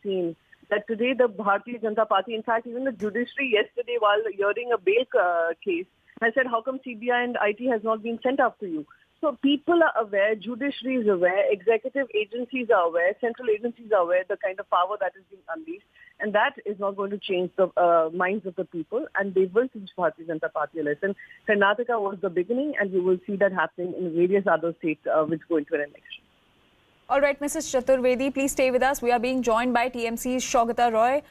seen that today the Bharatiya Janata Party, in fact, even the judiciary yesterday while hearing a bail case, has said, how come CBI and IT has not been sent after you? So people are aware, judiciary is aware, executive agencies are aware, central agencies are aware the kind of power that is being unleashed. And that is not going to change the minds of the people, and they will teach Bharatiya Janata Party a lesson. Karnataka was the beginning, and you will see that happening in various other states which go into an election. All right, Mrs. Chaturvedi, please stay with us. We are being joined by TMC's Saugata Roy.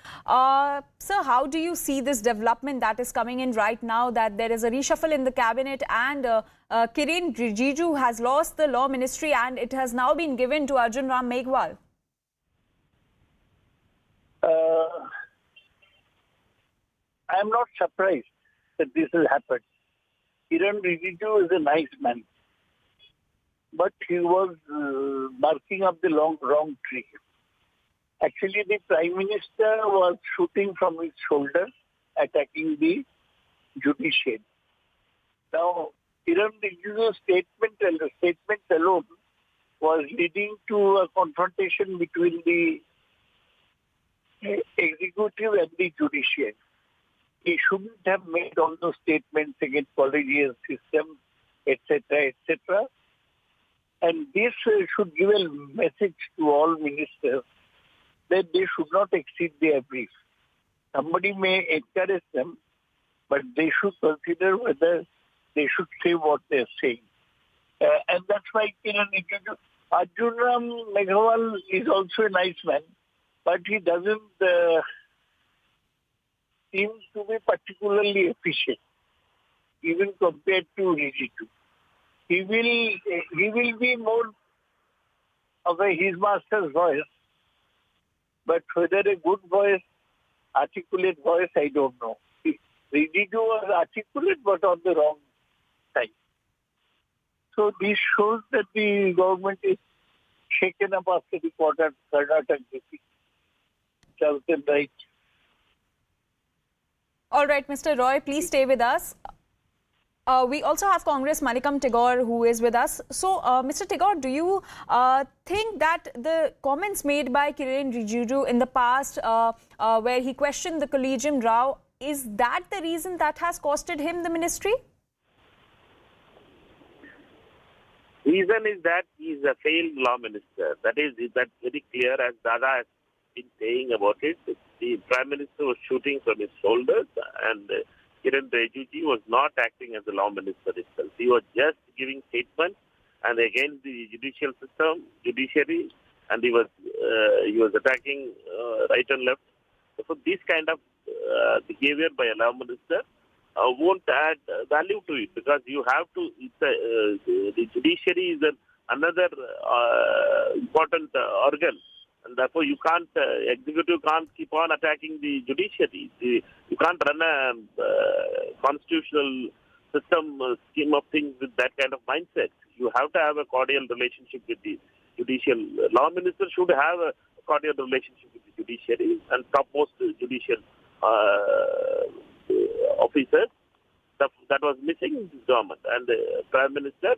Sir, how do you see this development that is coming in right now, that there is a reshuffle in the cabinet and Kiren Rijiju has lost the law ministry and it has now been given to Arjun Ram Meghwal? I am not surprised that this has happened. Kiren Rijiju is a nice man, but he was barking up the wrong tree. Actually, the Prime Minister was shooting from his shoulder, attacking the judiciary. Now, Kiren Rijiju's statement alone was leading to a confrontation between the executive and the judiciary. He shouldn't have made all those statements against collegial system, etc., etc. And this should give a message to all ministers that they should not exceed their brief. Somebody may encourage them, but they should consider whether they should say what they're saying. And that's why Arjun Ram Meghwal is also a nice man, but he doesn't seem to be particularly efficient, even compared to Rijiju. He will be more of his master's voice, but whether a good voice, articulate voice, I don't know. Rijiju was articulate, but on the wrong side. So this shows that the government is shaken up after the Karnataka defeat. Left and right. All right, Mr. Roy, please stay with us. We also have Congress Manikam Tagore who is with us. So, Mr. Tagore, do you think that the comments made by Kiren Rijiju in the past where he questioned the collegium row, is that the reason that has costed him the ministry? Reason is that he is a failed law minister. That's very clear, as Dada has been saying about it. The Prime Minister was shooting from his shoulders, and Kiren Rijiju was not acting as a law minister itself. He was just giving statements and against the judicial system, judiciary, and he was attacking right and left. So this kind of behavior by a law minister won't add value to it, because you have to. The judiciary is another important organ. And therefore, you can't, executive can't keep on attacking the judiciary. You can't run a constitutional system scheme of things with that kind of mindset. You have to have a cordial relationship with the judicial. Law minister should have a cordial relationship with the judiciary and topmost judicial officers. That was missing in this government. And the Prime Minister,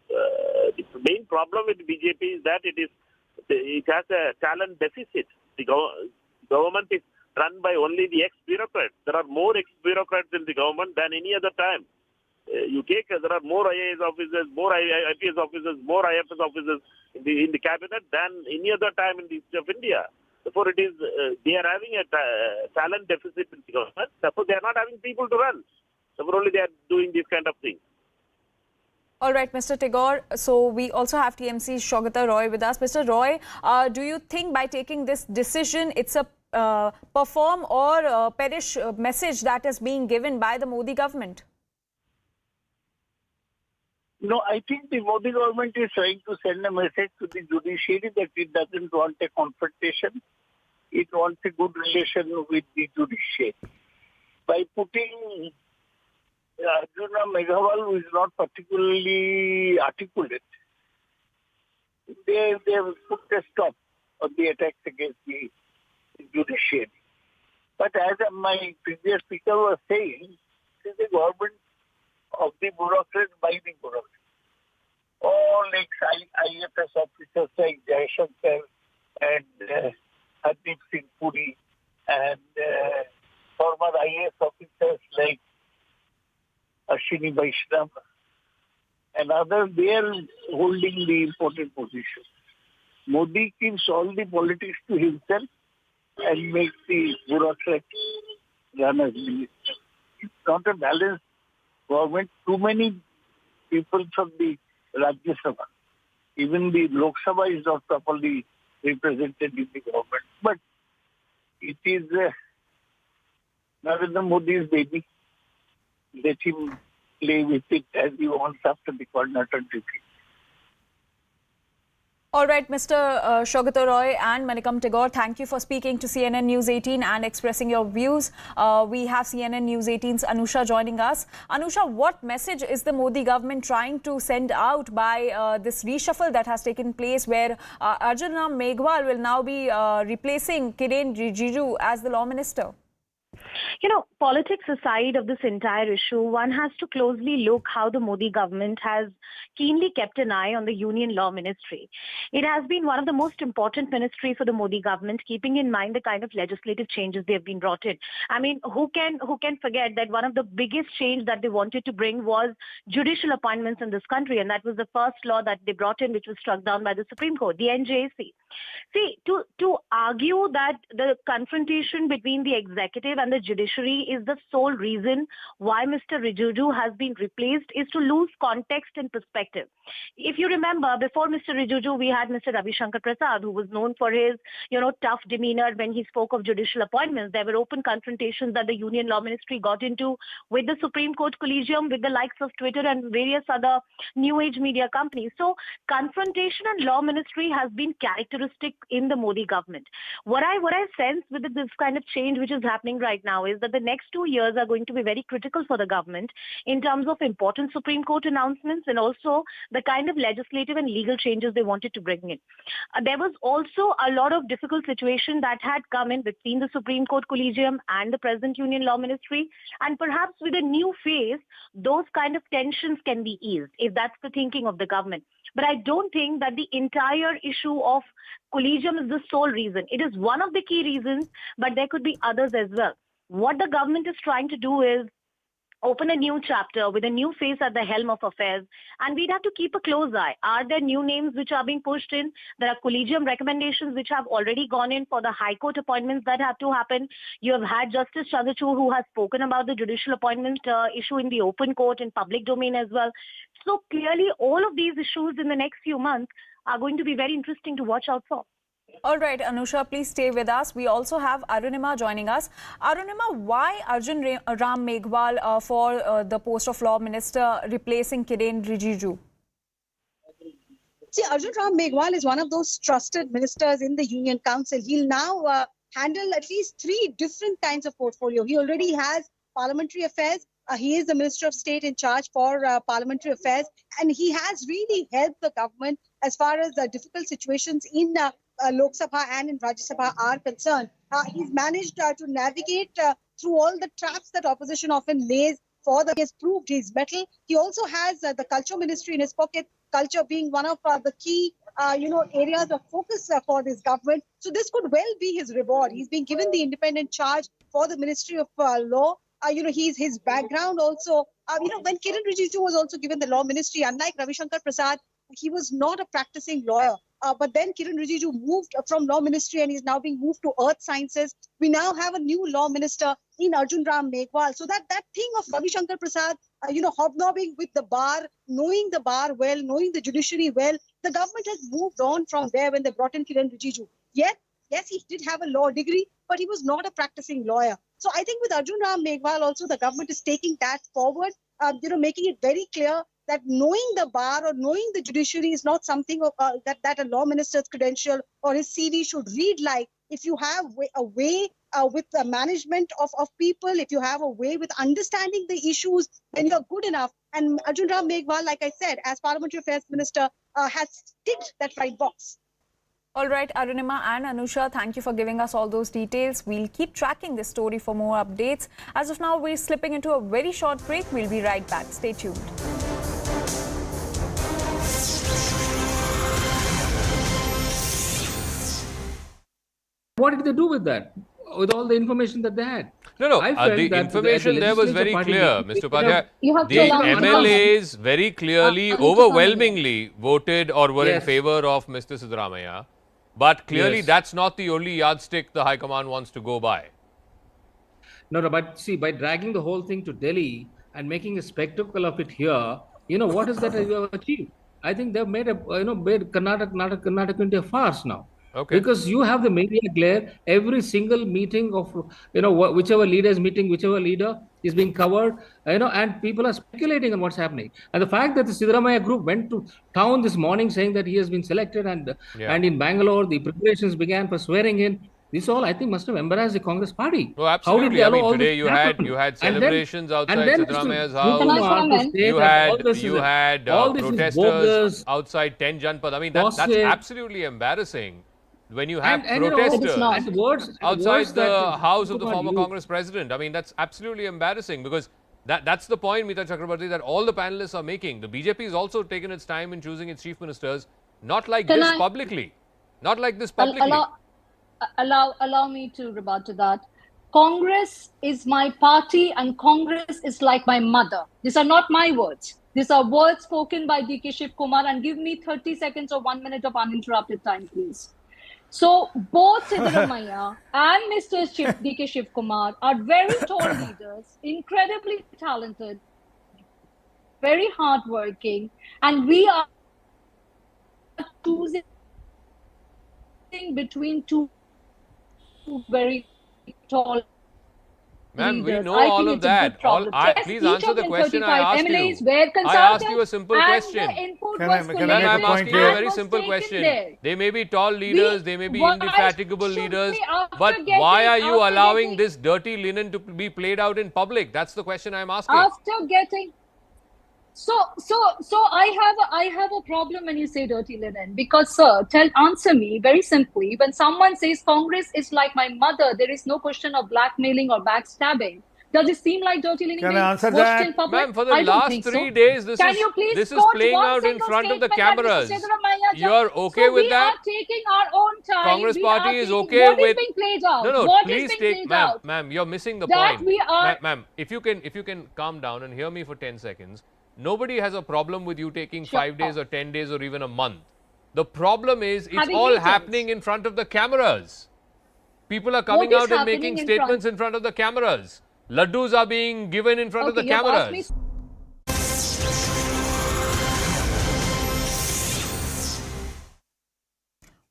the main problem with BJP is that it has a talent deficit. The government is run by only the ex-bureaucrats. There are more ex-bureaucrats in the government than any other time. There are more IAS officers, more IPS officers, more IFS officers in the cabinet than any other time in the history of India. Therefore, they are having a talent deficit in the government. Therefore, they are not having people to run. Therefore, only they are doing these kind of things. All right, Mr. Tagore. So we also have TMC's Saugata Roy with us. Mr. Roy, do you think by taking this decision, it's a perform or perish message that is being given by the Modi government? No, I think the Modi government is trying to send a message to the judiciary that it doesn't want a confrontation. It wants a good relation with the judiciary. By putting Arjun Ram Meghwal, who is not particularly articulate, they have put a stop on the attacks against the judiciary. But as my previous speaker was saying, it is the government of the bureaucrats by the bureaucrats. All ex-IFS officers like Jaishankar and Hardeep Singh Puri and former IAS officers like Ashwini Vaishnav and others, they are holding the important position. Modi keeps all the politics to himself and makes the bureaucrat run as minister. It's not a balanced government. Too many people from the Rajya Sabha, even the Lok Sabha is not properly represented in the government. But it is Narendra Modi's baby. Let him play with it as he wants after the Karnataka defeat. All right, Mr. Shogato Roy and Manikam Tagore, thank you for speaking to CNN News 18 and expressing your views. We have CNN News 18's Anusha joining us. Anusha, what message is the Modi government trying to send out by this reshuffle that has taken place where Arjun Ram Meghwal will now be replacing Kiren Rijiju as the law minister? You know, politics aside of this entire issue, one has to closely look how the Modi government has keenly kept an eye on the Union Law Ministry. It has been one of the most important ministries for the Modi government, keeping in mind the kind of legislative changes they have been brought in. I mean, who can forget that one of the biggest change that they wanted to bring was judicial appointments in this country, and that was the first law that they brought in, which was struck down by the Supreme Court, the NJC. See, to argue that the confrontation between the executive and the judiciary is the sole reason why Mr. Rijiju has been replaced is to lose context and perspective. If you remember, before Mr. Rijiju, we had Mr. Ravi Shankar Prasad, who was known for his, tough demeanor when he spoke of judicial appointments. There were open confrontations that the Union Law Ministry got into with the Supreme Court Collegium, with the likes of Twitter and various other new age media companies. So confrontation and law ministry has been characteristic in the Modi government. What I sense with this kind of change which is happening right now is that the next 2 years are going to be very critical for the government in terms of important Supreme Court announcements and also the kind of legislative and legal changes they wanted to bring in. There was also a lot of difficult situation that had come in between the Supreme Court Collegium and the present Union Law Ministry, and perhaps with a new phase, those kind of tensions can be eased if that's the thinking of the government. But I don't think that the entire issue of collegium is the sole reason. It is one of the key reasons, but there could be others as well. What the government is trying to do is open a new chapter with a new face at the helm of affairs, and we'd have to keep a close eye. Are there new names which are being pushed in? There are collegium recommendations which have already gone in for the High Court appointments that have to happen. You have had Justice Chandrachud, who has spoken about the judicial appointment issue in the open court and public domain as well. So clearly, all of these issues in the next few months are going to be very interesting to watch out for. All right, Anusha, please stay with us. We also have Arunima joining us. Arunima, why Arjun Ram Meghwal for the post of law minister replacing Kiren Rijiju? See, Arjun Ram Meghwal is one of those trusted ministers in the Union Council. He'll now handle at least 3 different kinds of portfolio. He already has parliamentary affairs. He is the Minister of State in charge for parliamentary affairs, and he has really helped the government as far as the difficult situations in Lok Sabha and in Rajya Sabha are concerned. He's managed to navigate through all the traps that opposition often lays for the. He has proved his mettle. He also has the culture ministry in his pocket, culture being one of the key areas of focus for this government. So this could well be his reward. He's been given the independent charge for the Ministry of Law. His background also, when Kiren Rijiju was also given the law ministry, unlike Ravi Shankar Prasad, he was not a practicing lawyer. But then Kiren Rijiju moved from law ministry and he's now being moved to earth sciences. We now have a new law minister in Arjun Ram Meghwal. So that thing of Ravi Shankar Prasad, hobnobbing with the bar, knowing the bar well, knowing the judiciary well, the government has moved on from there when they brought in Kiren Rijiju. Yet, yes, he did have a law degree, but he was not a practicing lawyer. So I think with Arjun Ram Meghwal also, the government is taking that forward, making it very clear that knowing the bar or knowing the judiciary is not something that a law minister's credential or his CV should read like. If you have a way with the management of people, if you have a way with understanding the issues, then you're good enough. And Arjun Ram Meghwal, like I said, as Parliamentary Affairs Minister, has ticked that right box. All right, Arunima and Anusha, thank you for giving us all those details. We'll keep tracking this story for more updates. As of now, we're slipping into a very short break. We'll be right back. Stay tuned. what did they do with that? With all the information that they had? No. I felt The that information there was very clear, Mr. Upadhyay. You have to The allow me to MLAs very clearly, I need to overwhelmingly voted or were in Yes. favor of Mr. Siddaramaiah. But clearly Yes. that's not the only yardstick the High Command wants to go by. No, but see, by dragging the whole thing to Delhi and making a spectacle of it here, what is that you have achieved? I think they've made made Karnataka into a farce now. Okay. Because you have the media glare, every single meeting of, whichever leader is meeting, whichever leader is being covered, and people are speculating on what's happening. And the fact that the Siddaramaiah group went to town this morning saying that he has been selected and in Bangalore, the preparations began for swearing in. This all, I think, must have embarrassed the Congress party. Oh, absolutely. I mean, today you had And celebrations outside Siddaramaiah's Can I house. comment? You had protesters outside 10 Janpad. I mean, that's absolutely embarrassing when you have protesters outside the house of the former Congress president. I mean, that's absolutely embarrassing because that's the point, Meeta Chakrabarti, that all the panelists are making. The BJP has also taken its time in choosing its chief ministers, not like this publicly. Not like this publicly. Allow me to rebut to that. Congress is my party and Congress is like my mother. These are not my words. These are words spoken by DK Shiv Kumar, and give me 30 seconds or 1 minute of uninterrupted time, please. So both Siddaramaiah and Mr. DK Shiv Kumar are very tall leaders, incredibly talented, very hardworking, and we are choosing between two very tall Ma'am, we leaders. know I all think of it's a that. good problem. Please Yes, answer each the of question I 35 asked MLAs you. were I asked you a consulted simple and question. the input Can was I make Ma'am, collated I'm asking you a and very was simple taken question. there. They may be tall leaders, they may be why indefatigable should leaders, we, after but getting- why are you after allowing getting- this dirty linen to be played out in public? That's the question I'm asking. After getting so I have a problem when you say dirty linen, because sir, answer me very simply. When someone says Congress is like my mother, there is no question of blackmailing or backstabbing. Does it seem like dirty linen? Can I answer watched that? in public? Ma'am, for the I don't last think 3 so. days, this Can is you please this is quote playing one out in single front of the statement that Mr. cameras. Siddaramaiah just- You're okay so with we that? are taking our own time. Congress We party are is taking- okay what with. is being played out? No, What is please being take, played out? ma'am, you're missing the That point. we are- Ma'am, if you can calm down and hear me for 10 seconds. Nobody has a problem with you taking Sure. 5 days or 10 days or even a month. The problem is it's Having all meetings. happening in front of the cameras. People are coming What is out and happening making in statements in front of the cameras. Laddus are being given in front of the Okay, you have asked cameras. me-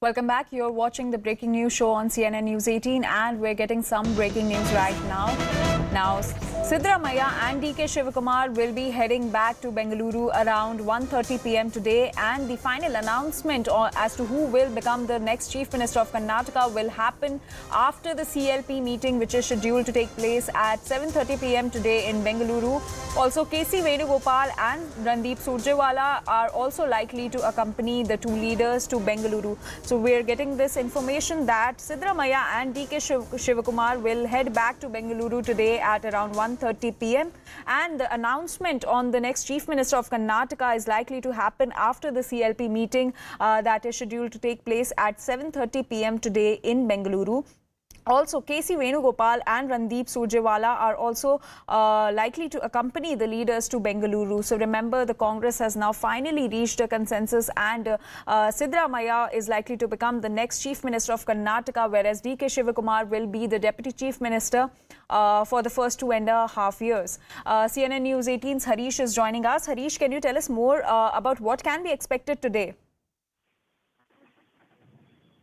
Welcome back. You're watching the breaking news show on CNN News 18, and we're getting some breaking news right now. Now, Siddaramaiah and DK Shivakumar will be heading back to Bengaluru around 1:30 p.m. today, and the final announcement as to who will become the next Chief Minister of Karnataka will happen after the CLP meeting, which is scheduled to take place at 7:30 p.m. today in Bengaluru. Also, KC Venugopal and Randeep Surjewala are also likely to accompany the two leaders to Bengaluru. So we're getting this information that Siddaramaiah and DK Shivakumar will head back to Bengaluru today at around 1:30 p.m. and the announcement on the next Chief Minister of Karnataka is likely to happen after the CLP meeting that is scheduled to take place at 7:30 p.m. today in Bengaluru. Also, KC Venugopal and Randeep Surjewala are also likely to accompany the leaders to Bengaluru. So remember, the Congress has now finally reached a consensus, and Siddaramaiah is likely to become the next Chief Minister of Karnataka, whereas DK Shivakumar will be the Deputy Chief Minister for the first 2.5 years. CNN News 18's Harish is joining us. Harish, can you tell us more about what can be expected today?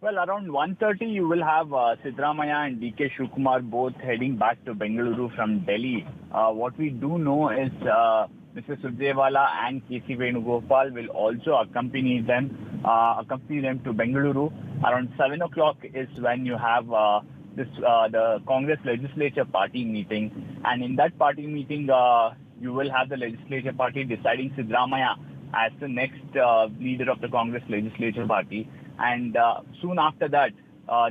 Well, around 1:30, you will have Siddaramaiah and DK Shivakumar both heading back to Bengaluru from Delhi. What we do know is Mr. Surjewala and KC Venugopal will also accompany them to Bengaluru. Around 7 o'clock is when you have the Congress Legislature Party meeting, and in that party meeting, you will have the Legislature Party deciding Siddaramaiah as the next leader of the Congress Legislature Party. And soon after that,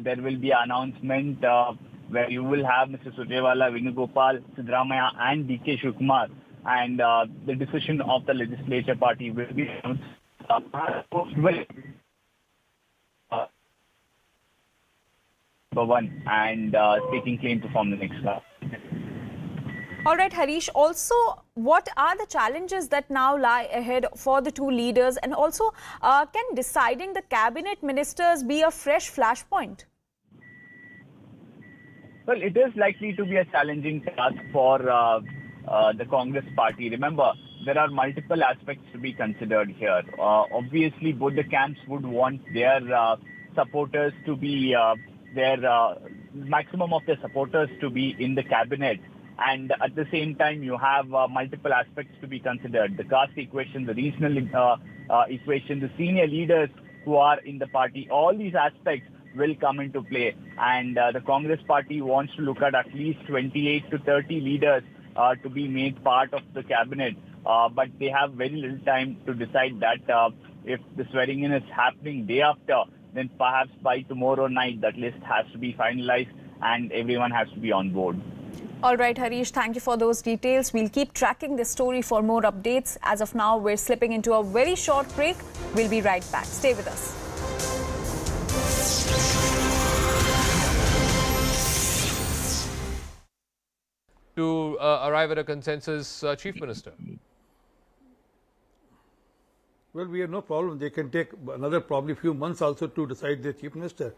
there will be an announcement where you will have Mr. Surjewala, Venugopal, Siddaramaiah and DK Shivakumar. And the decision of the legislature party will be announced. one and taking claim to form the next class. All right, Harish. Also, what are the challenges that now lie ahead for the two leaders? And also, can deciding the cabinet ministers be a fresh flashpoint? Well, it is likely to be a challenging task for the Congress party. Remember, there are multiple aspects to be considered here. Obviously, both the camps would want their supporters to be, maximum of their supporters to be in the cabinet. And at the same time, you have multiple aspects to be considered. The caste equation, the regional equation, the senior leaders who are in the party, all these aspects will come into play. And the Congress party wants to look at least 28 to 30 leaders to be made part of the cabinet. But they have very little time to decide that. If the swearing in is happening day after, then perhaps by tomorrow night that list has to be finalized and everyone has to be on board. All right, Harish, thank you for those details. We'll keep tracking this story for more updates. As of now, we're slipping into a very short break. We'll be right back. Stay with us. To arrive at a consensus, Chief Minister? Well, we have no problem. They can take another probably few months also to decide their Chief Minister.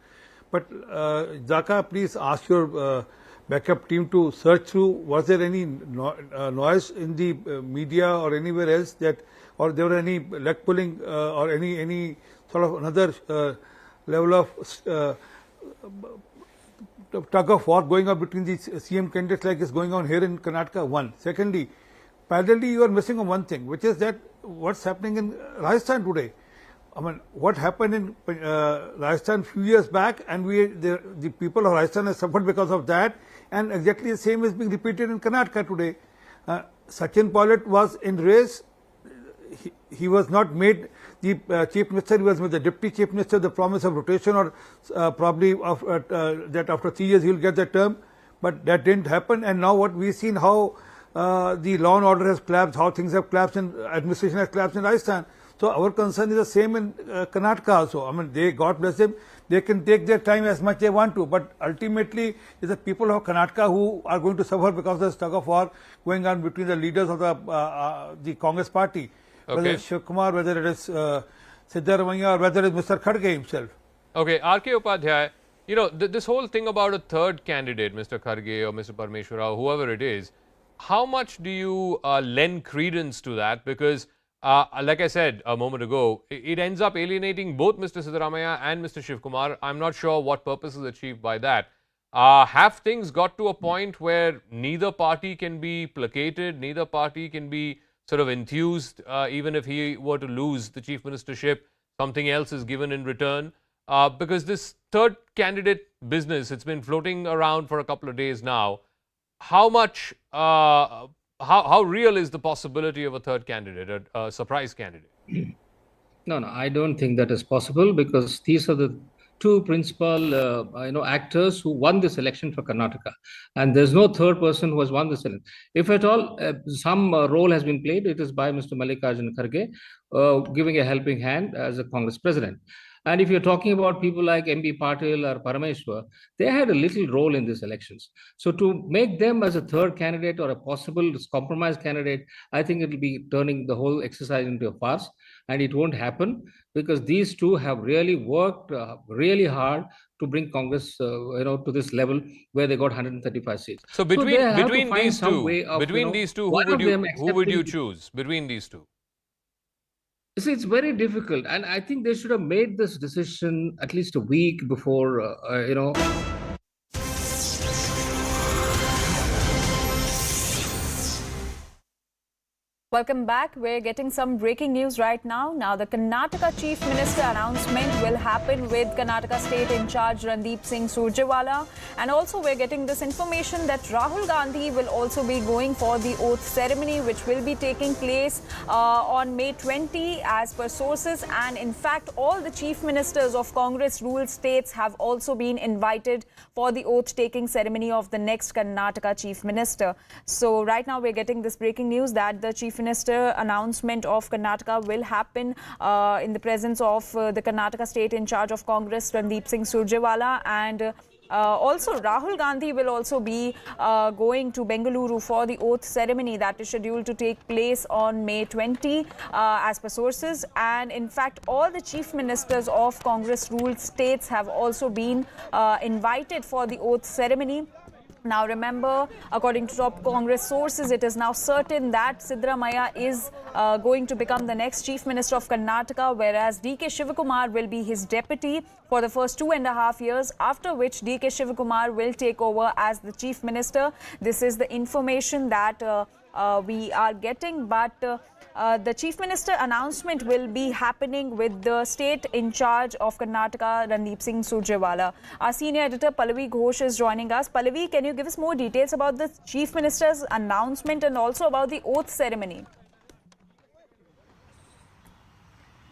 But Zaka, please ask your backup team to search through, was there any noise in the media or anywhere else that, or there were any leg pulling or any sort of another level of tug of war going on between the CM candidates like is going on here in Karnataka? One. Secondly, parallelly you are missing on one thing, which is that what's happening in Rajasthan today. I mean, what happened in Rajasthan a few years back, and the people of Rajasthan have suffered because of that, and exactly the same is being repeated in Karnataka today. Sachin Pilot was in race. He was not made the Chief Minister, he was made the Deputy Chief Minister, the promise of rotation or probably of, that after 3 years he will get the term, but that didn't happen. And now what we've seen how the law and order has collapsed, how things have collapsed and administration has collapsed in Rajasthan. So our concern is the same in Karnataka also. I mean, God bless them, they can take their time as much as they want to, but ultimately it's the people of Karnataka who are going to suffer because of the tug of war going on between the leaders of the Congress party. Okay. Whether it's Shivakumar, whether it is Siddaramaiah, or whether it is Mr Kharge himself. Okay, R.K. Upadhyay, you know, this whole thing about a third candidate, Mr Kharge or Mr Parmeshwara, whoever it is, how much do you lend credence to that? Because like I said a moment ago, it ends up alienating both Mr Siddaramaiah and Mr Shivakumar. I'm not sure what purpose is achieved by that. Have things got to a point where neither party can be placated, neither party can be sort of enthused, even if he were to lose the chief ministership, something else is given in return? Because this third candidate business, it's been floating around for a couple of days now. How much, how real is the possibility of a third candidate, a surprise candidate? No, I don't think that is possible, because these are the two principal actors who won this election for Karnataka, and there's no third person who has won this election. If at all some role has been played, it is by Mr Arjun Kharge giving a helping hand as a Congress president. And if you're talking about people like MP Patil or Parameshwar, they had a little role in these elections. So to make them as a third candidate or a possible compromise candidate, I think it will be turning the whole exercise into a farce, and it won't happen, because these two have really worked really hard to bring Congress to this level where they got 135 seats. So between these two, who would you choose between these two? See, it's very difficult, and I think they should have made this decision at least a week before, Welcome back. We're getting some breaking news right now. Now, the Karnataka Chief Minister announcement will happen with Karnataka State in charge Randeep Singh Surjewala. And also, we're getting this information that Rahul Gandhi will also be going for the oath ceremony, which will be taking place on May 20, as per sources. And in fact, all the chief ministers of Congress-ruled states have also been invited for the oath-taking ceremony of the next Karnataka Chief Minister. So right now, we're getting this breaking news that the Chief Minister announcement of Karnataka will happen in the presence of the Karnataka State in charge of Congress, Randeep Singh Surjewala, and Also, Rahul Gandhi will also be going to Bengaluru for the oath ceremony that is scheduled to take place on May 20 as per sources. And in fact, all the chief ministers of Congress-ruled states have also been invited for the oath ceremony. Now remember, according to top Congress sources, it is now certain that Siddaramaiah is going to become the next Chief Minister of Karnataka, whereas D.K. Shivakumar will be his deputy for the first 2.5 years, after which D.K. Shivakumar will take over as the Chief Minister. This is the information that we are getting, but the Chief Minister announcement will be happening with the state in charge of Karnataka, Randeep Singh Surjewala. Our senior editor Pallavi Ghosh is joining us. Pallavi, can you give us more details about the Chief Minister's announcement and also about the oath ceremony?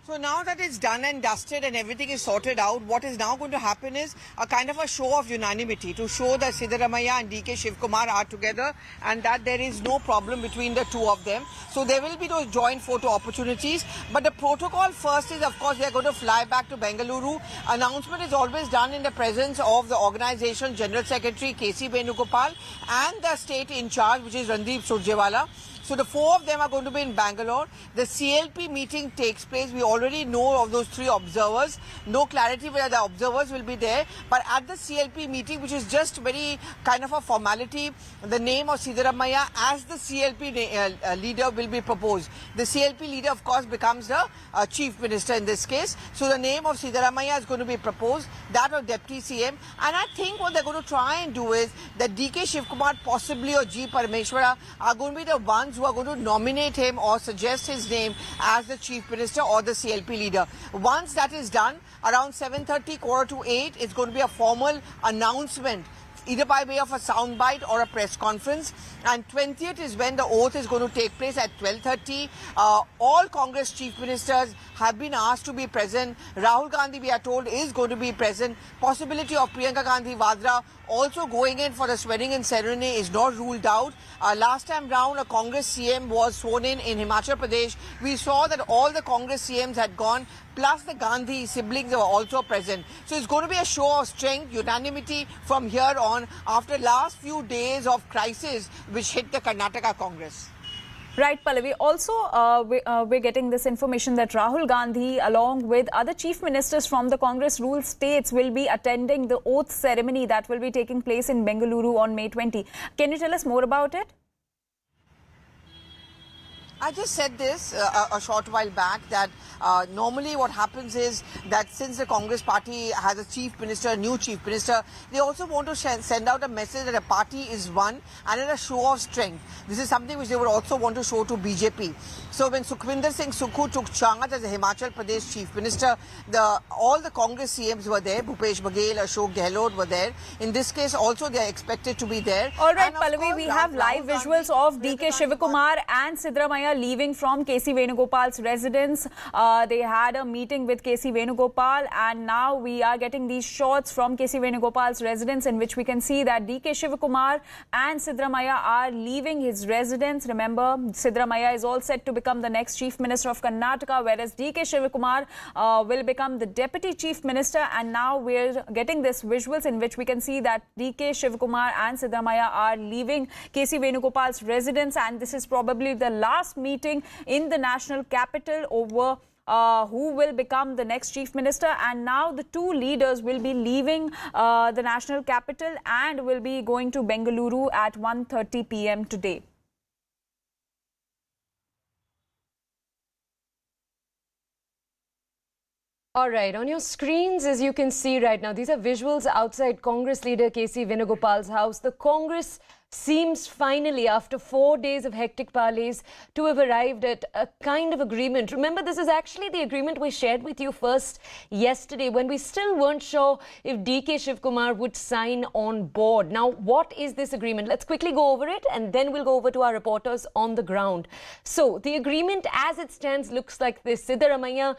So now that it's done and dusted and everything is sorted out, what is now going to happen is a kind of a show of unanimity to show that Siddaramaiah and D.K. Shivakumar are together and that there is no problem between the two of them. So there will be those joint photo opportunities. But the protocol first is, of course, they are going to fly back to Bengaluru. Announcement is always done in the presence of the organization General Secretary K.C. Venugopal and the state in charge, which is Randeep Surjewala. So the four of them are going to be in Bangalore. The CLP meeting takes place. We already know of those three observers. No clarity whether the observers will be there. But at the CLP meeting, which is just very kind of a formality, the name of Siddaramaiah as the CLP leader will be proposed. The CLP leader, of course, becomes the chief minister in this case. So the name of Siddaramaiah is going to be proposed, that of Deputy CM. And I think what they're going to try and do is that D.K. Shivakumar possibly or G. Parameshwara are going to be the ones who are going to nominate him or suggest his name as the chief minister or the CLP leader. Once that is done, around 7:30, 7:45, it's going to be a formal announcement, either by way of a soundbite or a press conference. And 20th is when the oath is going to take place at 12:30. All Congress chief ministers have been asked to be present. Rahul Gandhi, we are told, is going to be present. Possibility of Priyanka Gandhi Vadra also going in for the swearing in ceremony is not ruled out. Last time round, a Congress CM was sworn in Himachal Pradesh. We saw that all the Congress CMs had gone, plus the Gandhi siblings were also present. So it's going to be a show of strength, unanimity from here on after last few days of crisis which hit the Karnataka Congress. Right, Pallavi. Also, we're getting this information that Rahul Gandhi, along with other chief ministers from the Congress-ruled states, will be attending the oath ceremony that will be taking place in Bengaluru on May 20. Can you tell us more about it? I just said this a short while back that normally what happens is that since the Congress party has a chief minister, new chief minister, they also want to send out a message that a party is one and a show of strength. This is something which they would also want to show to BJP. So when Sukhwinder Singh Sukhu took charge as the Himachal Pradesh chief minister, all the Congress CMs were there. Bhupesh Baghel, Ashok Gehlot were there. In this case also they are expected to be there. All right, Pallavi, we have live visuals of D.K. Shivakumar and Siddaramaiah leaving from K.C. Venugopal's residence. They had a meeting with K.C. Venugopal, and now we are getting these shots from K.C. Venugopal's residence in which we can see that D.K. Shivakumar and Siddaramaiah are leaving his residence. Remember, Siddaramaiah is all set to become the next Chief Minister of Karnataka, whereas D.K. Shivakumar will become the Deputy Chief Minister. And now we're getting this visuals in which we can see that D.K. Shivakumar and Siddaramaiah are leaving K.C. Venugopal's residence, and this is probably the last meeting in the national capital over who will become the next chief minister. And now the two leaders will be leaving the national capital and will be going to Bengaluru at 1:30 p.m. today. All right, on your screens, as you can see right now, these are visuals outside Congress leader K.C. Venugopal's house. The Congress seems finally, after 4 days of hectic parleys, to have arrived at a kind of agreement. Remember, this is actually the agreement we shared with you first yesterday when we still weren't sure if D.K. Shivakumar would sign on board. Now, what is this agreement? Let's quickly go over it and then we'll go over to our reporters on the ground. So, the agreement as it stands looks like this. Siddaramaiah,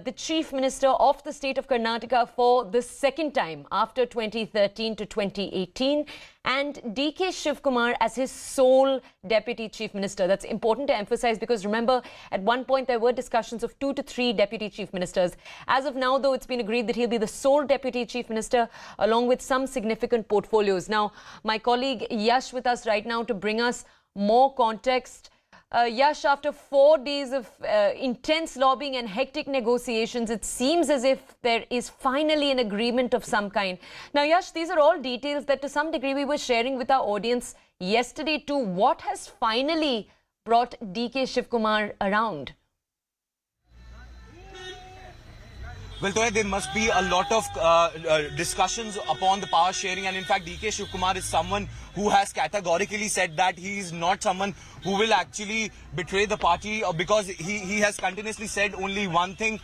the Chief Minister of the state of Karnataka for the second time after 2013 to 2018. and DK Shivkumar as his sole Deputy Chief Minister. That's important to emphasize because remember, at one point there were discussions of 2 to 3 Deputy Chief Ministers. As of now, though, it's been agreed that he'll be the sole Deputy Chief Minister along with some significant portfolios. Now, my colleague Yash with us right now to bring us more context. Yash, after 4 days of intense lobbying and hectic negotiations, it seems as if there is finally an agreement of some kind. Now, Yash, these are all details that to some degree we were sharing with our audience yesterday too. What has finally brought DK Shivkumar around? Well, Toya, there must be a lot of discussions upon the power sharing, and in fact DK Shivkumar is someone who has categorically said that he is not someone who will actually betray the party, because he has continuously said only one thing,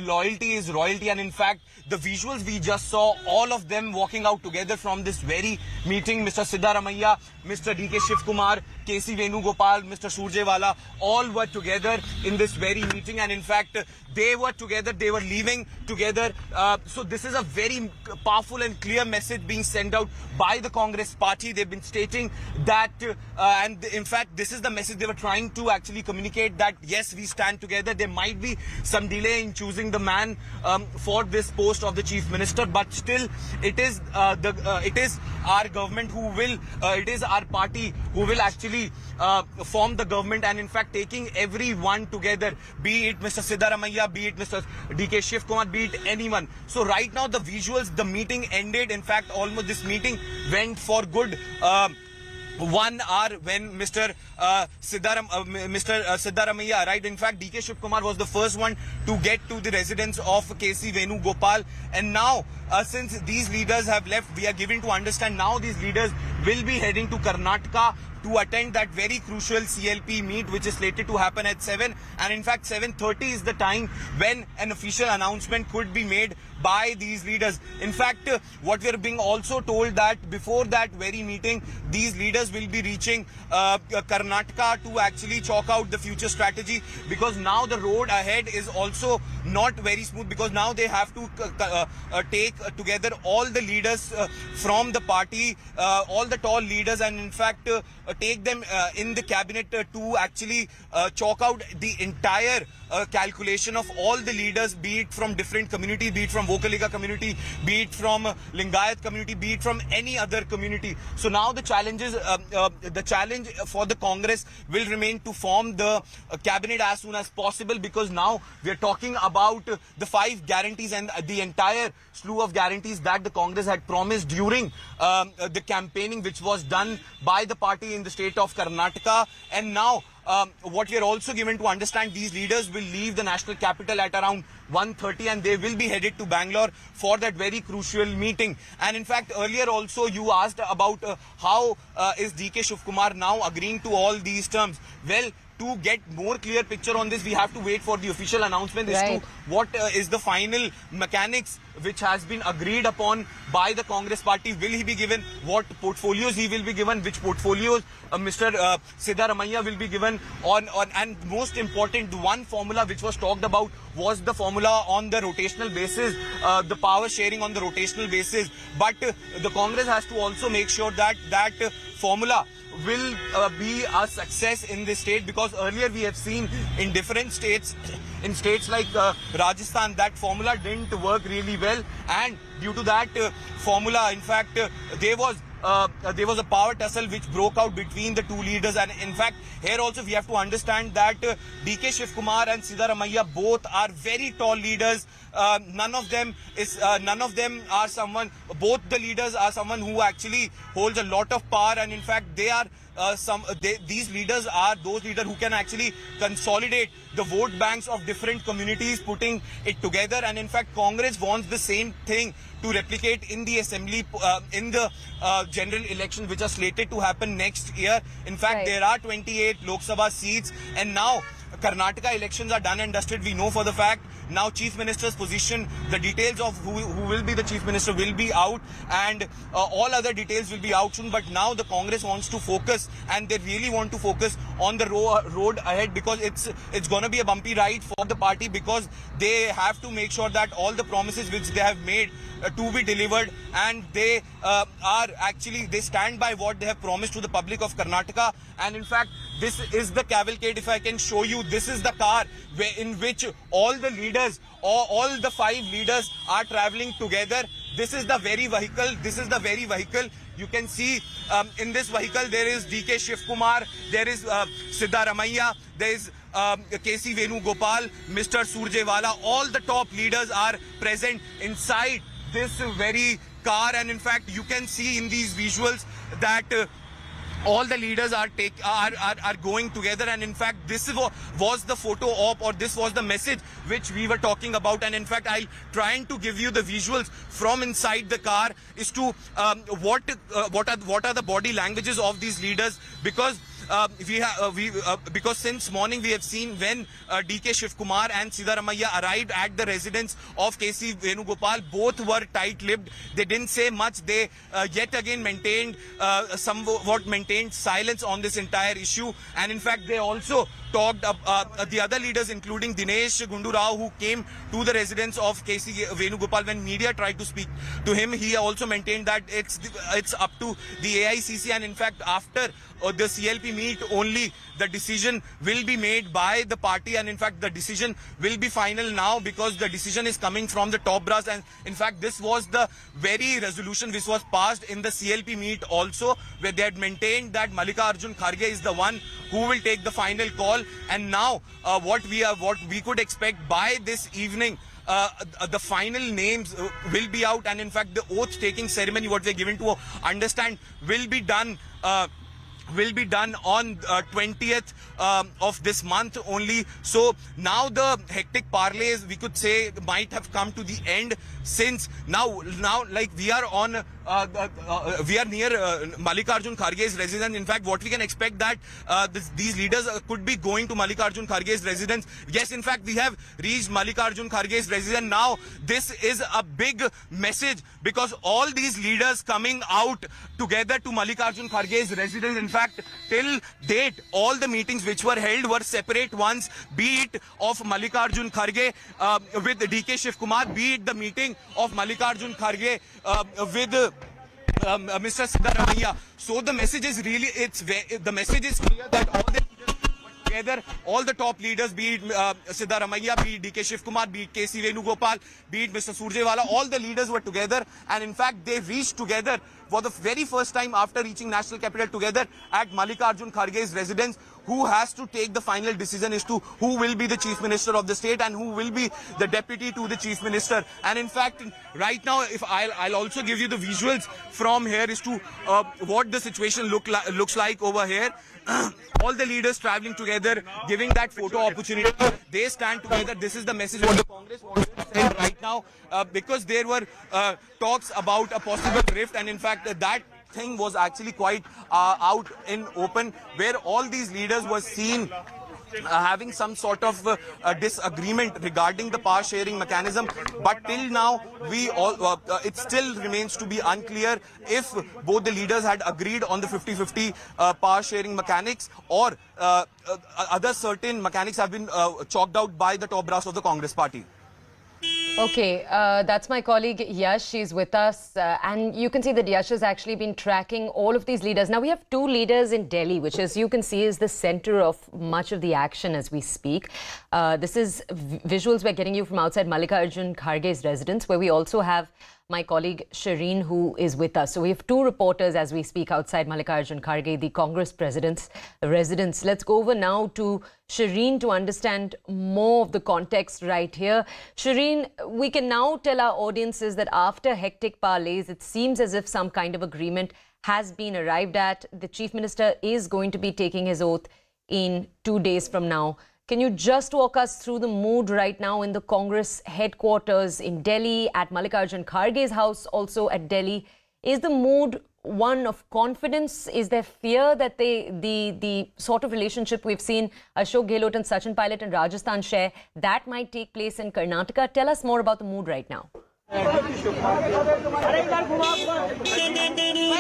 loyalty is royalty. And in fact, the visuals we just saw, all of them walking out together from this very meeting, Mr. Siddaramaiah, Mr. DK Shivkumar, KC Venugopal, Mr. Surjewala, all were together in this very meeting, and in fact they were together, they were leaving together. So this is a very powerful and clear message being sent out by the Congress party. They've been stating that, and in fact this is the message they were trying to actually communicate, that yes, we stand together. There might be some delay in choosing the man for this post of the Chief Minister, but still it is our government who will, it is our party who will actually form the government, and in fact taking everyone together, be it Mr. Siddaramaiah, be it Mr. DK Shivkumar, be it anyone. So right now the visuals, the meeting ended. In fact, almost this meeting went for good 1 hour when Mr. Siddaramaiah arrived. In fact, DK Shivkumar was the first one to get to the residence of KC Venugopal. And now, since these leaders have left, we are given to understand now these leaders will be heading to Karnataka to attend that very crucial CLP meet, which is slated to happen at 7. And in fact, 7:30 is the time when an official announcement could be made by these leaders. In fact, what we are being also told that before that very meeting, these leaders will be reaching Karnataka to actually chalk out the future strategy, because now the road ahead is also not very smooth, because now they have to take together all the leaders from the party, all the tall leaders, and in fact take them in the cabinet to actually chalk out the entire calculation of all the leaders, be it from different communities, be it from Vokalika community, be it from Lingayat community, be it from any other community. So now the challenge for the Congress will remain to form the cabinet as soon as possible, because now we are talking about the 5 guarantees and the entire slew of guarantees that the Congress had promised during the campaigning, which was done by the party in the state of Karnataka. And now what we are also given to understand, these leaders will leave the national capital at around 1:30, and they will be headed to Bangalore for that very crucial meeting. And in fact, earlier also you asked about how is DK Shivkumar now agreeing to all these terms. Well, to get more clear picture on this, we have to wait for the official announcement as to what is the final mechanics which has been agreed upon by the Congress party. Will he be given, what portfolios he will be given, which portfolios Mr. Siddaramaiah will be given on, and most important, the one formula which was talked about was the formula on the rotational basis, the power sharing on the rotational basis. But the Congress has to also make sure that that formula will be a success in this state, because earlier we have seen in different states, in states like Rajasthan, that formula didn't work really well, and due to that formula, in fact, there was a power tussle which broke out between the two leaders. And in fact, here also we have to understand that DK Shivkumar and Siddaramaiah both are very tall leaders. None of them are someone, both the leaders are someone who actually holds a lot of power, and in fact they are these leaders are those leaders who can actually consolidate the vote banks of different communities, putting it together. And in fact, Congress wants the same thing to replicate in the assembly, in the general elections which are slated to happen next year. In fact, there are 28 Lok Sabha seats, and now Karnataka elections are done and dusted. We know for the fact Now Chief Minister's position, the details of who will be the Chief Minister will be out, and all other details will be out soon. But now the Congress wants to focus, and they really want to focus on the road ahead, because it's going to be a bumpy ride for the party, because they have to make sure that all the promises which they have made to be delivered, and they they stand by what they have promised to the public of Karnataka. And in fact, this is the cavalcade. If I can show you, this is the car in which all the leaders, all the 5 leaders are traveling together. This is the very vehicle. You can see in this vehicle there is DK Shivkumar, there is Siddaramaiah, there is KC Venugopal, Mr Surjewala. All the top leaders are present inside this very car, and in fact you can see in these visuals that all the leaders are going together. And in fact this was the photo op, or this was the message which we were talking about. And in fact I'll trying to give you the visuals from inside the car is to what are the body languages of these leaders, because because since morning we have seen when DK Shivkumar and Siddaramaiah arrived at the residence of KC Venugopal, both were tight-lipped. They didn't say much. They yet again somewhat maintained silence on this entire issue. And in fact, they also talked the other leaders, including Dinesh Gundu Rao, who came to the residence of KC Venugopal. When media tried to speak to him, he also maintained that it's up to the AICC, and in fact after the CLP meet only the decision will be made by the party. And in fact the decision will be final now, because the decision is coming from the top brass. And in fact this was the very resolution which was passed in the CLP meet also, where they had maintained that Arjun Kharge is the one who will take the final call. And now what we could expect by this evening, the final names will be out, and in fact the oath taking ceremony, what we're given to understand, will be done on 20th of this month only. So now the hectic parlays, we could say, might have come to the end, since now like we are on we are near Arjun Kharge's residence. In fact, what we can expect that these leaders could be going to Arjun Kharge's residence. Yes, in fact, we have reached Arjun Kharge's residence. Now this is a big message, because all these leaders coming out together to Arjun Kharge's residence. In fact, till date, all the meetings which were held were separate ones, be it of Arjun Kharge with DK Shivkumar, be it the meeting of Arjun Kharge with Mr Siddaramaiah. So the message is really, the message is clear that all the leaders were together, all the top leaders, be it Siddaramaiah, be it DK Shivkumar, be it KC Venugopal, be it Mr Surjewala, all the leaders were together. And in fact they reached together for the very first time after reaching national capital together at Arjun Kharge's residence. Who has to take the final decision as to who will be the Chief Minister of the state and who will be the deputy to the Chief Minister. And in fact, right now, if I'll also give you the visuals from here as to what the situation looks like over here. All the leaders traveling together, giving that photo opportunity. They stand together. This is the message what the Congress wants to send right now, because there were talks about a possible rift, and in fact that thing was actually quite out in open, where all these leaders were seen having some sort of disagreement regarding the power sharing mechanism. But till now, it still remains to be unclear if both the leaders had agreed on the 50-50 power sharing mechanics, or other certain mechanics have been chalked out by the top brass of the Congress party. Okay, that's my colleague Yash. She's with us, and you can see that Yash has actually been tracking all of these leaders. Now we have 2 leaders in Delhi, which, as you can see, is the center of much of the action as we speak. This is visuals we're getting you from outside Arjun Kharge's residence, where we also have my colleague Shireen, who is with us. So we have 2 reporters as we speak outside Arjun Kharge, the Congress president's residence. Let's go over now to Shireen to understand more of the context right here. Shireen, we can now tell our audiences that after hectic parleys, it seems as if some kind of agreement has been arrived at. The Chief Minister is going to be taking his oath in 2 days from now. Can you just walk us through the mood right now in the Congress headquarters in Delhi, at Arjun Kharge's house also at Delhi? Is the mood one of confidence? Is there fear that the sort of relationship we've seen Ashok Gehlot and Sachin Pilot in Rajasthan share, that might take place in Karnataka? Tell us more about the mood right now. Well,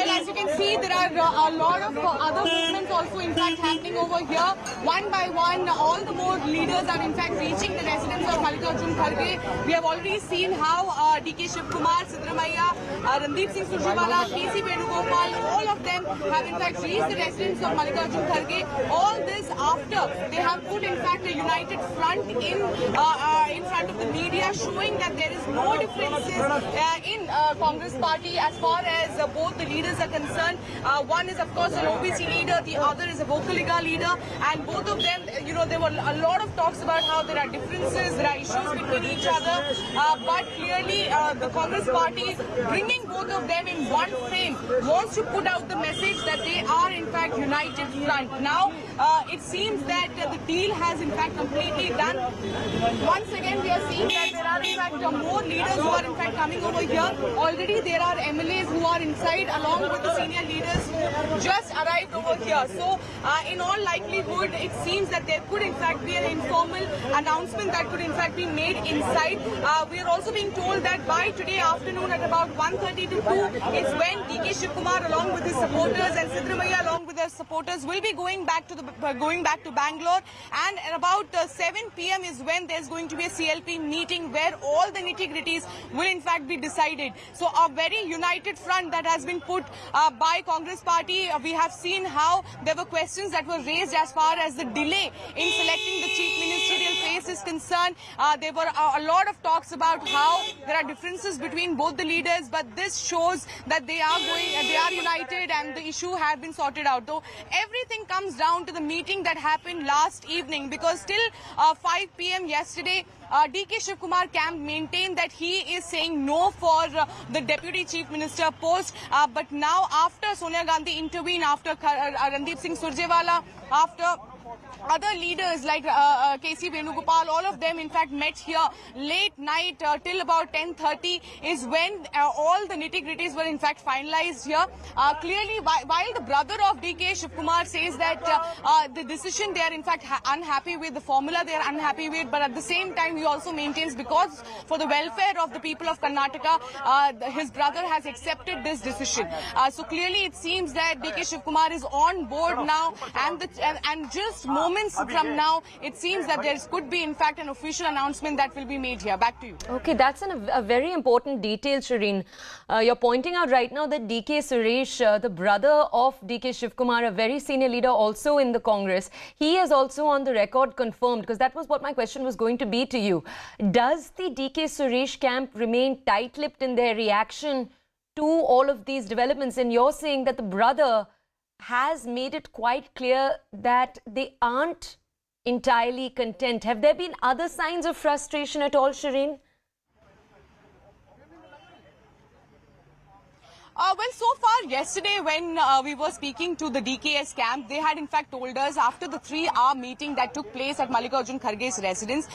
as you can see, there are a lot of other movements also in fact happening over here. One by one, all the more leaders are in fact reaching the residence of Arjun Kharge. We have already seen how DK Shivkumar, Siddaramaiah, Randeep Singh Surjewala, KC Venugopal, all of them have in fact reached the residence of Arjun Kharge. All this after they have put in fact a united front in front of the media, showing that there is no difference in Congress party as far as both the leaders are concerned. One is of course an OBC leader, the other is a Vocaliga leader, and both of them, you know, there were a lot of talks about how there are differences, there are issues between each other, but clearly the Congress party, bringing both of them in one frame, wants to put out the message that they are in fact united front. Now it seems that the deal has in fact completely done. Once again we are seeing that there are in fact more leaders who are in fact coming over here. Already there are MLAs who are inside along with the senior leaders who just arrived over here. So in all likelihood it seems that there could in fact be an informal announcement that could in fact be made inside. We are also being told that by today afternoon at about 1:30 to 2 is when DK Shivkumar along with his supporters and Siddaramaiah along with their supporters will be going back to Bangalore, and at about 7 p.m. is when there's going to be a CLP meeting where all the nitty-gritties will in fact be decided. So a very united front that has been put by Congress party. We have seen how there were questions that were raised as far as the delay in selecting the chief ministerial face is concerned. There were a lot of talks about how there are differences between both the leaders, but this shows that they are united and the issue has been sorted out. Though everything comes down to the meeting that happened last evening, because till 5 p.m. yesterday, DK Shivkumar camp maintained that he is saying no for the deputy chief minister post. But now after Sonia Gandhi intervened, after Randeep Singh Surjewala, after other leaders like KC Venugopal, all of them in fact met here late night till about 10:30 is when all the nitty-gritties were in fact finalized here. Clearly, while the brother of DK Shivkumar says that the decision they are in fact unhappy with, the formula they are unhappy with, but at the same time he also maintains because for the welfare of the people of Karnataka, his brother has accepted this decision. So clearly it seems that DK Shivkumar is on board now, and just moments from now, it seems that there could be, in fact, an official announcement that will be made here. Back to you. Okay, that's a very important detail, Shireen. You're pointing out right now that DK Suresh, the brother of DK Shivkumar, a very senior leader also in the Congress, he is also on the record confirmed, because that was what my question was going to be to you. Does the DK Suresh camp remain tight-lipped in their reaction to all of these developments? And you're saying that the brother has made it quite clear that they aren't entirely content. Have there been other signs of frustration at all, Shireen? Well, so far yesterday when we were speaking to the DKS camp, they had in fact told us after the 3-hour meeting that took place at Arjun Kharge's residence,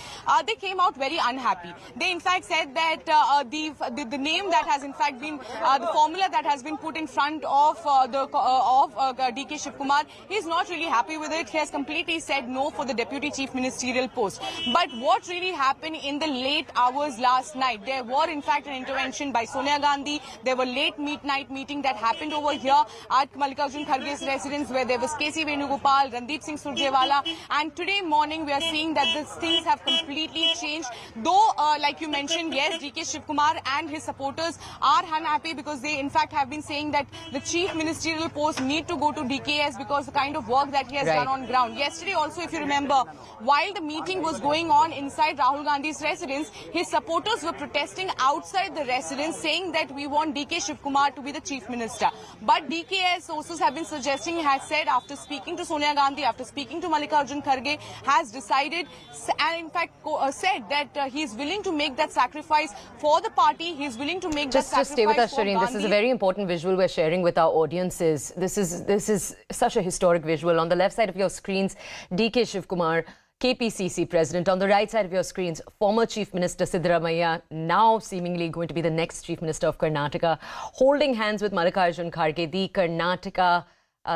they came out very unhappy. They in fact said that the name that has in fact been, the formula that has been put in front of DK Shivkumar, he's not really happy with it. He has completely said no for the deputy chief ministerial post. But what really happened in the late hours last night, there were in fact an intervention by Sonia Gandhi. There were late midnight meeting that happened over here at Arjun Kharge's residence, where there was KC Venugopal, Randeep Singh Surjewala, and today morning we are seeing that these things have completely changed. Though, like you mentioned, yes, DK Shivkumar and his supporters are unhappy because they in fact have been saying that the chief ministerial post need to go to DKS because the kind of work that he has done on ground. Yesterday also, if you remember, while the meeting was going on inside Rahul Gandhi's residence, his supporters were protesting outside the residence saying that we want DK Shivkumar to be the chief minister. But DKS sources have been suggesting, has said after speaking to Sonia Gandhi, after speaking to Arjun Kharge, has decided and in fact said that he is willing to make that sacrifice for the party. He is willing to make that sacrifice. Just stay with us, Shireen. This is a very important visual we're sharing with our audiences. This is such a historic visual. On the left side of your screens, DK Shivkumar KPCC President. On the right side of your screens, former Chief Minister Siddaramaiah, now seemingly going to be the next Chief Minister of Karnataka, holding hands with Arjun Kharge, the Karnataka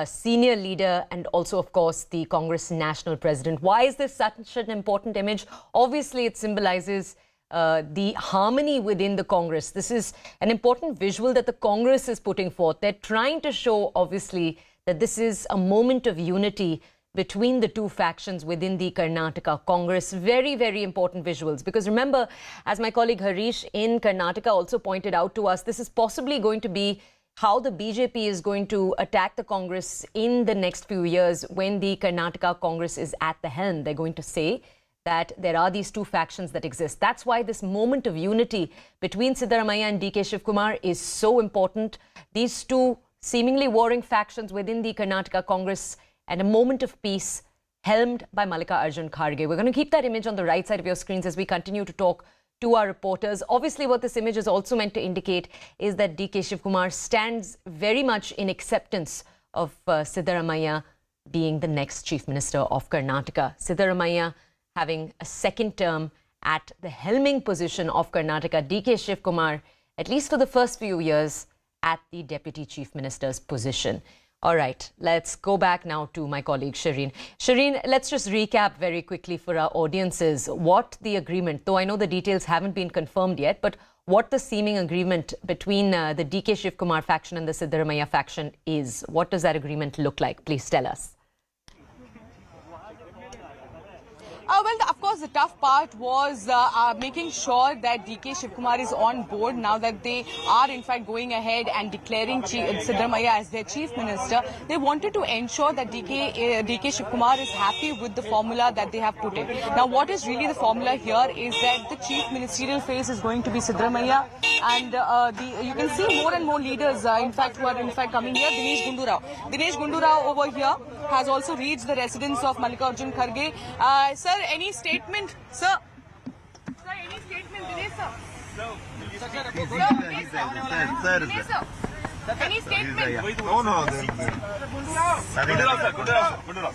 senior leader, and also, of course, the Congress National President. Why is this such an important image? Obviously, it symbolizes the harmony within the Congress. This is an important visual that the Congress is putting forth. They're trying to show, obviously, that this is a moment of unity between the two factions within the Karnataka Congress. Very, very important visuals. Because remember, as my colleague Harish in Karnataka also pointed out to us, this is possibly going to be how the BJP is going to attack the Congress in the next few years when the Karnataka Congress is at the helm. They're going to say that there are these two factions that exist. That's why this moment of unity between Siddaramaiah and DK Shivkumar is so important. These two seemingly warring factions within the Karnataka Congress and a moment of peace helmed by Arjun Kharge. We're going to keep that image on the right side of your screens as we continue to talk to our reporters. Obviously, what this image is also meant to indicate is that DK Shivkumar stands very much in acceptance of Siddaramaiah being the next Chief Minister of Karnataka. Siddaramaiah having a second term at the helming position of Karnataka. DK Shivkumar, at least for the first few years, at the Deputy Chief Minister's position. All right, let's go back now to my colleague Shireen. Shireen, let's just recap very quickly for our audiences what the agreement, though I know the details haven't been confirmed yet, but what the seeming agreement between the DK Shivkumar faction and the Siddaramaiah faction is. What does that agreement look like? Please tell us. Well, of course, the tough part was making sure that DK Shivkumar is on board now that they are, in fact, going ahead and declaring Siddaramaiah as their Chief Minister. They wanted to ensure that DK Shivkumar is happy with the formula that they have put in. Now, what is really the formula here is that the Chief Ministerial face is going to be Siddaramaiah, and you can see more and more leaders, in fact, who are coming here. Dinesh Gundu Rao over here has also reached the residence of Arjun Kharge. Sir, any statement? Sir, any statement? Dinesh, sir. Any statement? No.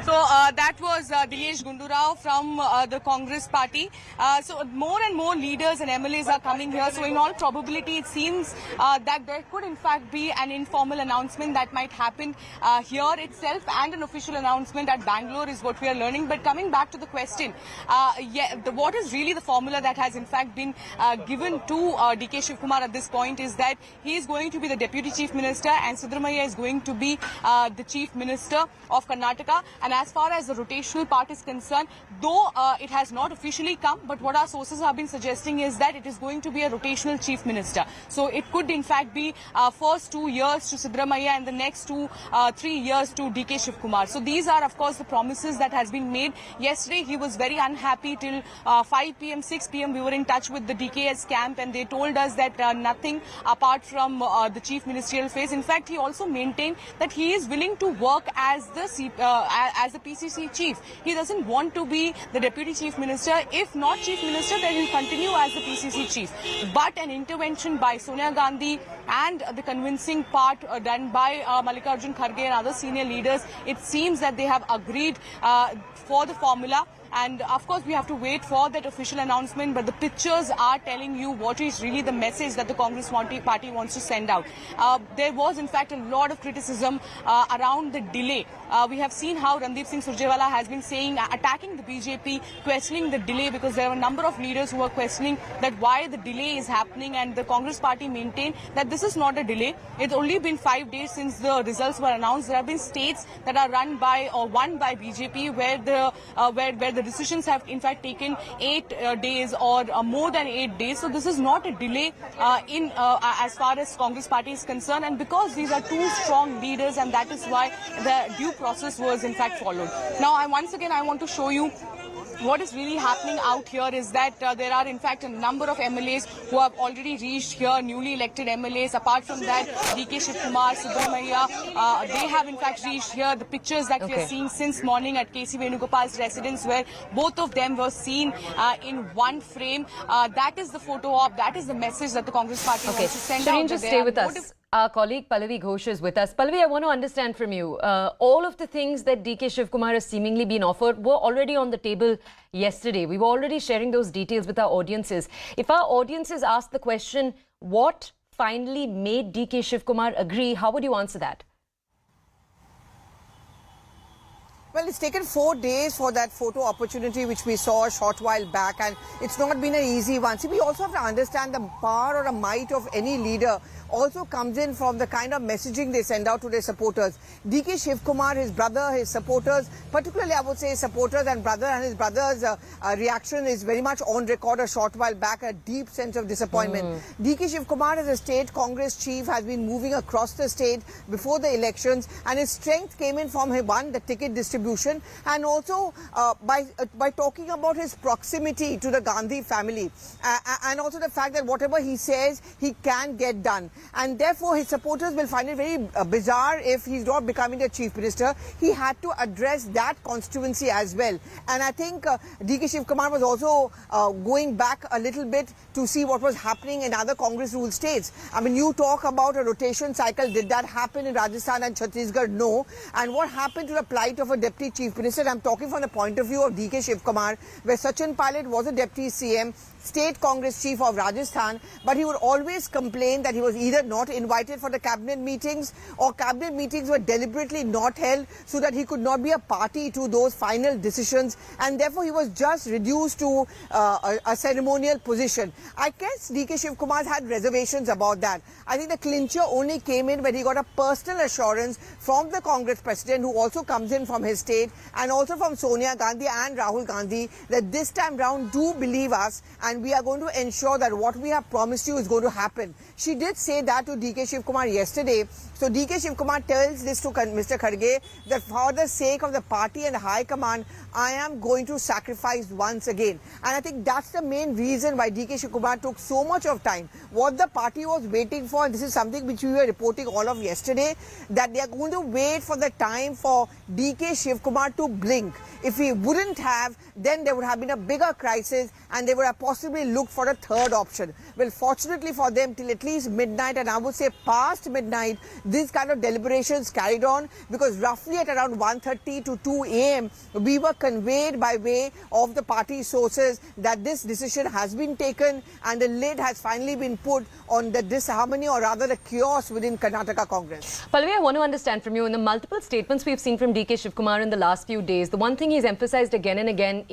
So that was Dinesh Gundu Rao from the Congress party. So more and more leaders and MLAs are coming here. So in all probability, it seems that there could in fact be an informal announcement that might happen here itself, and an official announcement at Bangalore is what we are learning. But coming back to the question, what is really the formula that has in fact been given to DK Shivkumar at this point is that he is going to be the Deputy Chief Minister and Siddaramaiah is going to be the Chief Minister of Karnataka. And as far as the rotational part is concerned, though it has not officially come, but what our sources have been suggesting is that it is going to be a rotational Chief Minister. So it could in fact be first 2 years to Siddaramaiah and the next 3 years to DK Shivkumar. So these are of course the promises that has been made. Yesterday he was very unhappy till 5 p.m, 6 p.m. we were in touch with the DKS camp and they told us that nothing apart from the Chief Ministerial face. In fact, he also maintained that he is willing to work as the PCC chief. He doesn't want to be the Deputy Chief Minister. If not Chief Minister, then he'll continue as the PCC chief. But an intervention by Sonia Gandhi and the convincing part done by Arjun Kharge and other senior leaders, it seems that they have agreed for the formula. And of course, we have to wait for that official announcement. But the pictures are telling you what is really the message that the Congress party wants to send out. There was, in fact, a lot of criticism around the delay. We have seen how Randeep Singh Surjewala has been saying, attacking the BJP, questioning the delay, because there are a number of leaders who are questioning that why the delay is happening. And the Congress party maintained that this is not a delay. It's only been 5 days since the results were announced. There have been states that are run by or won by BJP where the decisions have in fact taken 8 days or more than 8 days. So this is not a delay as far as Congress party is concerned, and because these are two strong leaders, and that is why the due process was in fact followed. Now once again I want to show you what is really happening out here is that there are in fact a number of MLAs who have already reached here, newly elected MLAs. Apart from that, DK Shivkumar, Siddaramaiah, they have in fact reached here. The pictures that we are seeing since morning at KC Venugopal's residence, where both of them were seen in one frame. That is the photo op, that is the message that the Congress party wants to send out. Shireen, just stay with us. Our colleague Pallavi Ghosh is with us. Pallavi, I want to understand from you. All of the things that DK Shivkumar has seemingly been offered were already on the table yesterday. We were already sharing those details with our audiences. If our audiences ask the question, what finally made DK Shivkumar agree, how would you answer that? Well, it's taken 4 days for that photo opportunity which we saw a short while back, and it's not been an easy one. See, we also have to understand the power or the might of any leader also comes in from the kind of messaging they send out to their supporters. DK Shivkumar, his brother, his supporters, particularly I would say his supporters and his brother's reaction is very much on record a short while back, a deep sense of disappointment. DK Shivkumar as a state Congress chief has been moving across the state before the elections, and his strength came in from the ticket distribution, and also by talking about his proximity to the Gandhi family, and also the fact that whatever he says, he can get done. And therefore, his supporters will find it very bizarre if he's not becoming the chief minister. He had to address that constituency as well. And I think DK Shivkumar was also going back a little bit to see what was happening in other Congress ruled states. I mean, you talk about a rotation cycle. Did that happen in Rajasthan and Chhattisgarh? No. And what happened to the plight of a deputy chief minister? I'm talking from the point of view of DK Shivkumar, where Sachin Pilot was a deputy CM, state Congress chief of Rajasthan, but he would always complain that he was either not invited for the cabinet meetings or cabinet meetings were deliberately not held so that he could not be a party to those final decisions, and therefore he was just reduced to a ceremonial position. I guess DK Shivkumar had reservations about that. I think the clincher only came in when he got a personal assurance from the Congress president, who also comes in from his state, and also from Sonia Gandhi and Rahul Gandhi, that this time round, do believe us and we are going to ensure that what we have promised you is going to happen. She did say that to DK Shivkumar yesterday. So DK Shivkumar tells this to Mr Kharge that for the sake of the party and high command, I am going to sacrifice once again. And I think that's the main reason why DK Shivkumar took so much of time. What the party was waiting for, and this is something which we were reporting all of yesterday, that they are going to wait for the time for DK Shivkumar to blink. If he wouldn't have, then there would have been a bigger crisis and they would have possibly looked for a third option. Well, fortunately for them, till at least midnight, and I would say past midnight, these kind of deliberations carried on, because roughly at around 1:30 to 2 a.m. we were conveyed by way of the party sources that this decision has been taken and the lid has finally been put on the disharmony, or rather the chaos within Karnataka Congress. Pallavi, I want to understand from you, in the multiple statements we've seen from DK Shivkumar in the last few days, the one thing he's emphasized again and again